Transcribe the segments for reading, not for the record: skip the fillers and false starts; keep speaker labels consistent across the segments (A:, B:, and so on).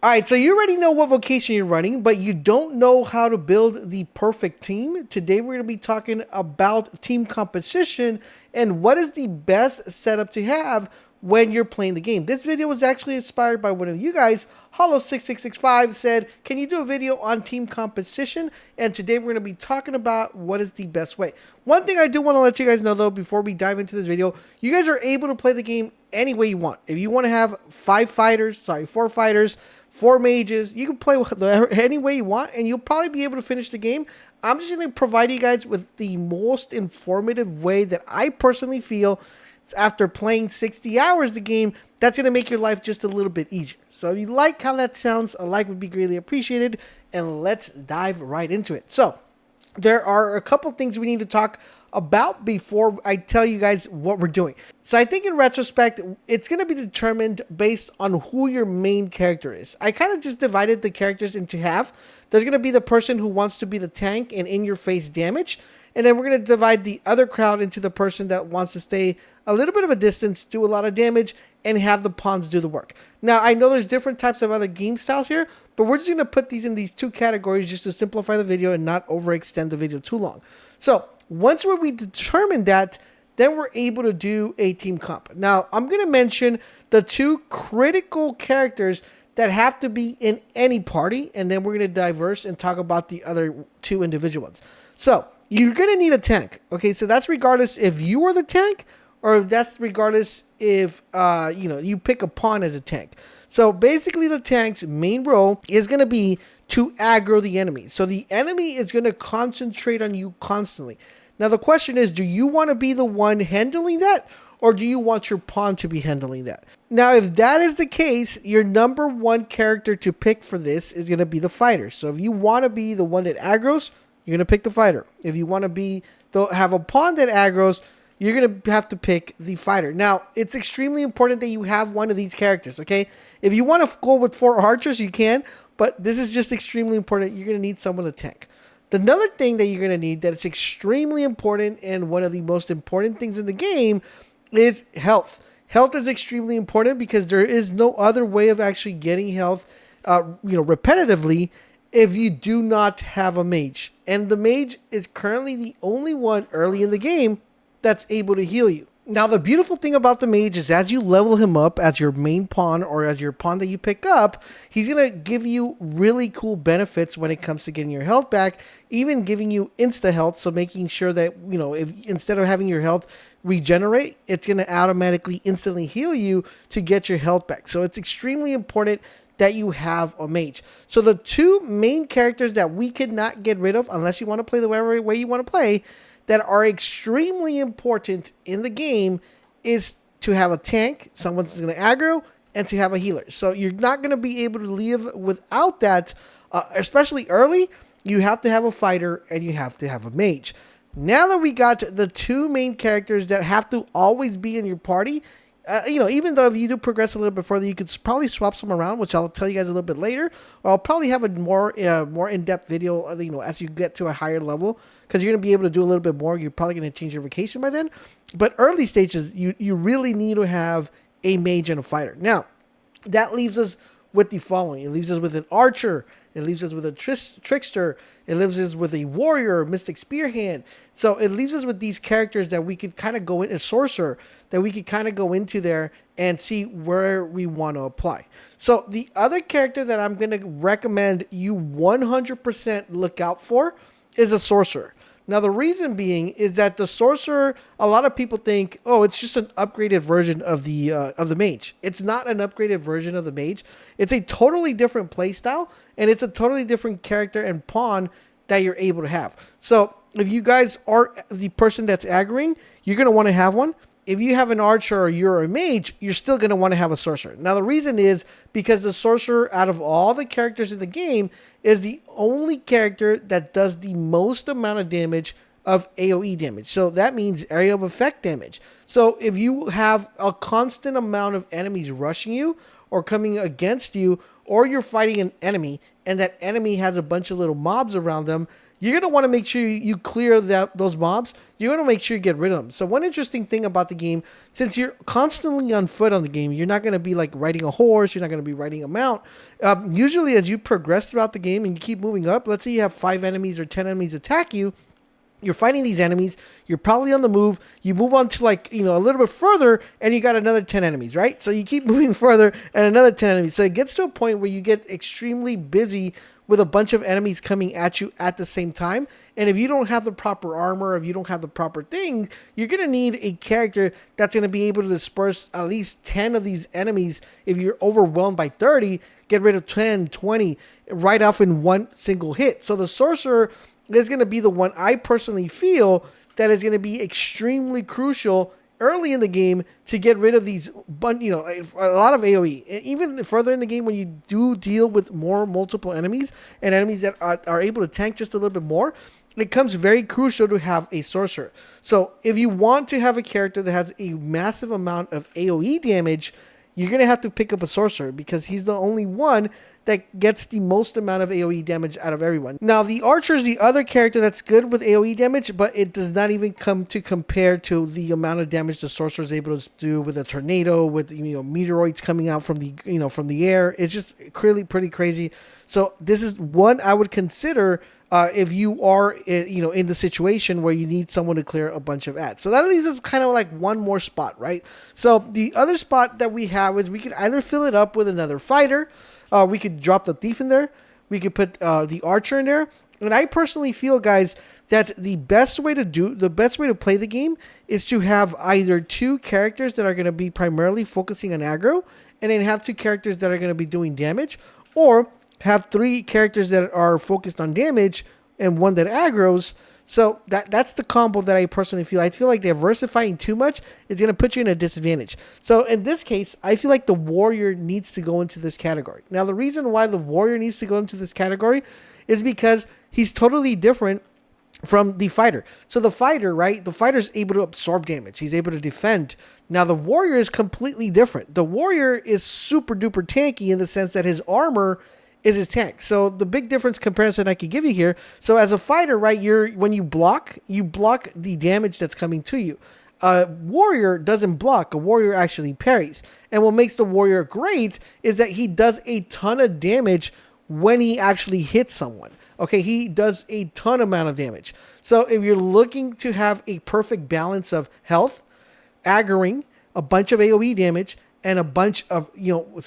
A: All right, so you already know what vocation you're running, but you don't know how to build the perfect team. Today, we're going to be talking about team composition and what is the best setup to have when you're playing the game. This video was actually inspired by one of you guys. Hollow6665 said, can you do a video on team composition? And today we're going to be talking about what is the best way. One thing I do want to let you guys know though, before we dive into this video, you guys are able to play the game any way you want. If you want to have 4 fighters, 4 mages, you can play with any way you want and you'll probably be able to finish the game. I'm just going to provide you guys with the most informative way that I personally feel after playing 60 hours the game, that's going to make your life just a little bit easier. So if you like how that sounds, a like would be greatly appreciated, and let's dive right into it. So there are a couple things we need to talk about before I tell you guys what we're doing. So I think in retrospect, it's going to be determined based on who your main character is. I kind of just divided the characters into half. There's going to be the person who wants to be the tank and in-your-face damage. And then we're going to divide the other crowd into the person that wants to stay a little bit of a distance, do a lot of damage, and have the pawns do the work. Now, I know there's different types of other game styles here, but we're just going to put these in these 2 categories just to simplify the video and not overextend the video too long. So once we determine that, then we're able to do a team comp. Now, I'm going to mention the 2 critical characters that have to be in any party, and then we're going to diverse and talk about the other 2 individual ones. So you're going to need a tank. Okay, so that's regardless if you are the tank or that's regardless if you pick a pawn as a tank. So basically the tank's main role is going to be to aggro the enemy. So the enemy is going to concentrate on you constantly. Now the question is, do you want to be the one handling that, or do you want your pawn to be handling that? Now, if that is the case, your number 1 character to pick for this is going to be the fighter. So if you want to be the one that aggros, you're going to pick the fighter. If you want to have a pawn that aggros, you're going to have to pick the fighter. Now, it's extremely important that you have one of these characters, okay? If you want to go with 4 archers, you can, but this is just extremely important. You're going to need someone to tank. Another thing that you're going to need that is extremely important and one of the most important things in the game is health. Health is extremely important because there is no other way of actually getting health repetitively if you do not have a mage. And the mage is currently the only one early in the game that's able to heal you. Now, the beautiful thing about the mage is as you level him up as your main pawn or as your pawn that you pick up, he's going to give you really cool benefits when it comes to getting your health back, even giving you insta health. So making sure that, if instead of having your health regenerate, it's going to automatically instantly heal you to get your health back. So it's extremely important that you have a mage. So the 2 main characters that we could not get rid of unless you want to play the way you want to play that are extremely important in the game is to have a tank, someone who's going to aggro, and to have a healer. So you're not going to be able to live without that, especially early. You have to have a fighter and you have to have a mage. Now that we got the 2 main characters that have to always be in your party, even though if you do progress a little bit further, you could probably swap some around, which I'll tell you guys a little bit later. Or I'll probably have a more in-depth video, as you get to a higher level, because you're going to be able to do a little bit more. You're probably going to change your vocation by then. But early stages, you really need to have a mage and a fighter. Now, that leaves us with the following. It leaves us with an archer. It leaves us with a trickster. It leaves us with a warrior, mystic spearhand. So it leaves us with these characters that we could kind of go in, a sorcerer, that we could kind of go into there and see where we want to apply. So the other character that I'm going to recommend you 100% look out for is a sorcerer. Now, the reason being is that the sorcerer, a lot of people think, oh, it's just an upgraded version of the mage. It's not an upgraded version of the mage. It's a totally different playstyle, and it's a totally different character and pawn that you're able to have. So if you guys are the person that's aggroing, you're going to want to have one. If you have an archer or you're a mage, you're still going to want to have a sorcerer. Now, the reason is because the sorcerer, out of all the characters in the game, is the only character that does the most amount of damage of AoE damage. So that means area of effect damage. So if you have a constant amount of enemies rushing you or coming against you, or you're fighting an enemy and that enemy has a bunch of little mobs around them, you're going to want to make sure you clear those mobs. You're going to make sure you get rid of them. So one interesting thing about the game, since you're constantly on foot on the game, you're not going to be like riding a horse. You're not going to be riding a mount. Usually as you progress throughout the game and you keep moving up, let's say you have 5 enemies or 10 enemies attack you, you're fighting these enemies. You're probably on the move. You move on to like, a little bit further and you got another 10 enemies, right? So you keep moving further and another 10 enemies. So it gets to a point where you get extremely busy with a bunch of enemies coming at you at the same time. And if you don't have the proper armor, if you don't have the proper things, you're going to need a character that's going to be able to disperse at least 10 of these enemies. If you're overwhelmed by 30, get rid of 10, 20 right off in one single hit. So the sorcerer is going to be the one I personally feel that is going to be extremely crucial early in the game to get rid of these, a lot of AoE. Even further in the game, when you do deal with more multiple enemies and enemies that are able to tank just a little bit more, it becomes very crucial to have a sorcerer. So if you want to have a character that has a massive amount of AoE damage, you're going to have to pick up a sorcerer because he's the only one that gets the most amount of AoE damage out of everyone. Now, the archer is the other character that's good with AoE damage, but it does not even come to compare to the amount of damage the sorcerer is able to do with a tornado, with meteoroids coming out from the air. It's just really pretty crazy. So this is one I would consider if you are in the situation where you need someone to clear a bunch of ads. So that leaves us kind of like one more spot, right? So the other spot that we have is we could either fill it up with another fighter. We could drop the thief in there. We could put the archer in there. And I personally feel, guys, that the best way to play the game is to have either 2 characters that are going to be primarily focusing on aggro, and then have 2 characters that are going to be doing damage, or have 3 characters that are focused on damage and 1 that aggros. So that's the combo that I personally feel. I feel like diversifying too much is going to put you in a disadvantage. So in this case, I feel like the warrior needs to go into this category. Now, the reason why the warrior needs to go into this category is because he's totally different from the fighter. So the fighter, right? The fighter is able to absorb damage. He's able to defend. Now, the warrior is completely different. The warrior is super duper tanky in the sense that his armor is his tank. So the big difference comparison I could give you here. So as a fighter, right, when you block the damage that's coming to you. A warrior doesn't block. A warrior actually parries. And what makes the warrior great is that he does a ton of damage when he actually hits someone. Okay, he does a ton amount of damage. So if you're looking to have a perfect balance of health, aggroing, a bunch of AoE damage, and a bunch of,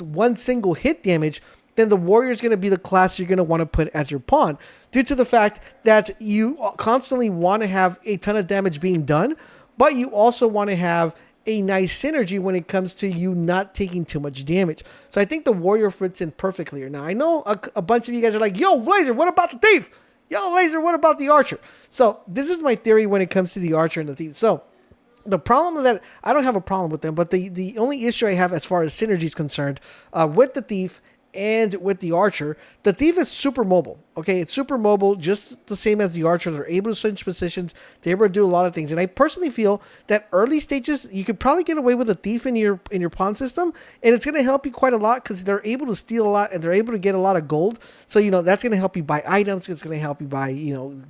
A: one single hit damage, then the warrior is going to be the class you're going to want to put as your pawn, due to the fact that you constantly want to have a ton of damage being done, but you also want to have a nice synergy when it comes to you not taking too much damage. So I think the warrior fits in perfectly here. Now, I know a bunch of you guys are like, yo, Laser, what about the thief? Yo, Laser, what about the archer? So this is my theory when it comes to the archer and the thief. So the problem is that I don't have a problem with them, but the only issue I have as far as synergy is concerned with the thief and with the archer, the thief is super mobile. Okay, it's super mobile, just the same as the archer. They're able to switch positions. They're able to do a lot of things. And I personally feel that early stages, you could probably get away with a thief in your pawn system, and it's going to help you quite a lot because they're able to steal a lot and they're able to get a lot of gold. So that's going to help you buy items. It's going to help you buy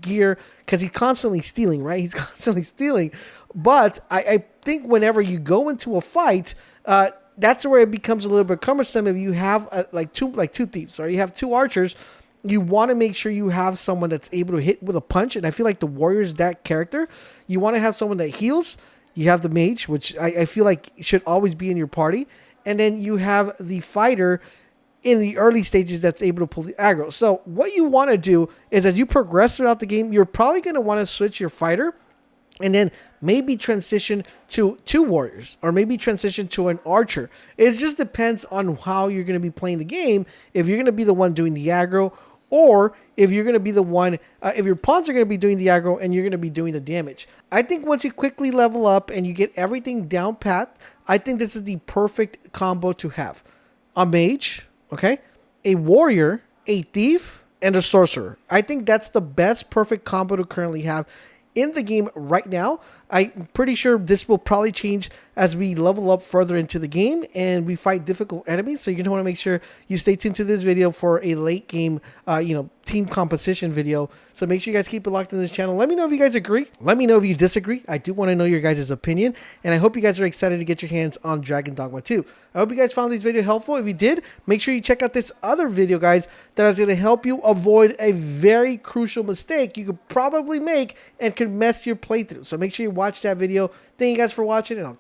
A: gear because he's constantly stealing, right? He's constantly stealing. But I think whenever you go into a fight, that's where it becomes a little bit cumbersome. If you have two thieves or you have 2 archers, you want to make sure you have someone that's able to hit with a punch. And I feel like the warrior is that character. You want to have someone that heals. You have the mage, which I feel like should always be in your party. And then you have the fighter in the early stages that's able to pull the aggro. So what you want to do is as you progress throughout the game, you're probably going to want to switch your fighter and then maybe transition to 2 warriors or maybe transition to an archer. It just depends on how you're going to be playing the game. If you're going to be the one doing the aggro, or if you're going to be the one, if your pawns are going to be doing the aggro and you're going to be doing the damage. I think once you quickly level up and you get everything down pat, I think this is the perfect combo to have. A mage, okay, a warrior, a thief, and a sorcerer. I think that's the best perfect combo to currently have in the game right now. I'm pretty sure this will probably change as we level up further into the game and we fight difficult enemies. So you're going to want to make sure you stay tuned to this video for a late game, team composition video. So make sure you guys keep it locked in this channel. Let me know if you guys agree. Let me know if you disagree. I do want to know your guys' opinion. And I hope you guys are excited to get your hands on Dragon Dogma 2. I hope you guys found this video helpful. If you did, make sure you check out this other video, guys, that is going to help you avoid a very crucial mistake you could probably make and could mess your playthrough. So make sure you watch that video. Thank you guys for watching, and I'll